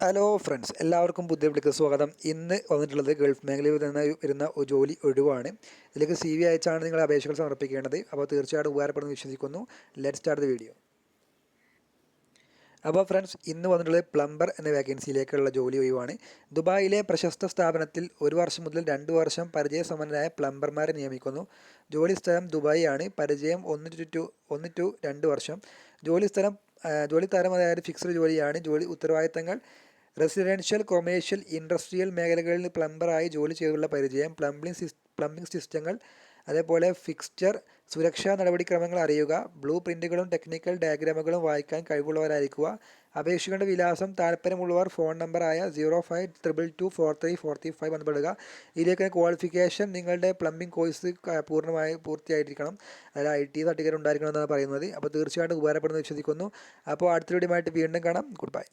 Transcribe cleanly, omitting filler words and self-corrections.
Hello friends, എല്ലാവർക്കും പുതിയ വീഡിയോയിലേക്ക് സ്വാഗതം. ഇന്ന് വന്നിട്ടുള്ളത് ഗൾഫ് മേഖലയിൽ നിന്ന് വരുന്ന ഒരു ജോലി ഒഴിവാണ്. ഇതിലേക്ക് CV അയച്ചാണ് നിങ്ങൾ അപേക്ഷകൾ സമർപ്പിക്കേണ്ടത്. അപ്പോൾ തീർച്ചയായിട്ടും ഉപകാരപ്പെടുമെന്ന് വിശ്വസിക്കുന്നു. Let start the video. അപ്പോൾ ഫ്രണ്ട്സ്, ഇന്ന് വന്നിട്ടുള്ളത് പ്ലംബർ എന്ന വേക്കൻസിയിലേക്കുള്ള ജോലി ഒഴിവാണ്. ദുബായിലെ പ്രശസ്ത സ്ഥാപനത്തിൽ 1 വർഷം മുതൽ 2 വർഷം പരിചയസമ്പന്നരായ പ്ലംബർമാരെ നിയമിക്കുന്നു. ജോലി സ്ഥലം ദുബായ് ആണ്. പരിചയം 1 to 2 വർഷം. ജോലി തരം അതായത് ഫിക്സ്ഡ് ജോലിയാണ്. ജോലി ഉത്തരവാദിത്തങ്ങൾ: റെസിഡൻഷ്യൽ, കൊമേഴ്ഷ്യൽ, ഇൻഡസ്ട്രിയൽ മേഖലകളിൽ പ്ലംബറായി ജോലി ചെയ്തുള്ള പരിചയം, പ്ലംബിംഗ് സിസ്റ്റങ്ങൾ, അതേപോലെ ഫിക്സ്ചർ, സുരക്ഷാ നടപടിക്രമങ്ങൾ അറിയുക, ബ്ലൂ പ്രിൻറ്റുകളും ടെക്നിക്കൽ ഡയഗ്രാമുകളും വായിക്കാൻ കഴിവുള്ളവരായിരിക്കുക. അപേക്ഷകളുടെ വിലാസം: താല്പര്യമുള്ളവർ ഫോൺ നമ്പറായ 0522243435 ബന്ധപ്പെടുക. ഇതിലേക്ക് ക്വാളിഫിക്കേഷൻ: നിങ്ങളുടെ പ്ലംബിംഗ് കോഴ്സ് പൂർത്തിയായിരിക്കണം. അതായത് IT സർട്ടിഫിക്കറ്റ് ഉണ്ടായിരിക്കണം എന്നാണ് പറയുന്നത്. അപ്പോൾ തീർച്ചയായിട്ടും ഉപകാരപ്പെടുമെന്ന് വിശ്വസിക്കുന്നു. അപ്പോൾ അടുത്ത വീഡിയോയുമായിട്ട് വീണ്ടും കാണാം. Good bye.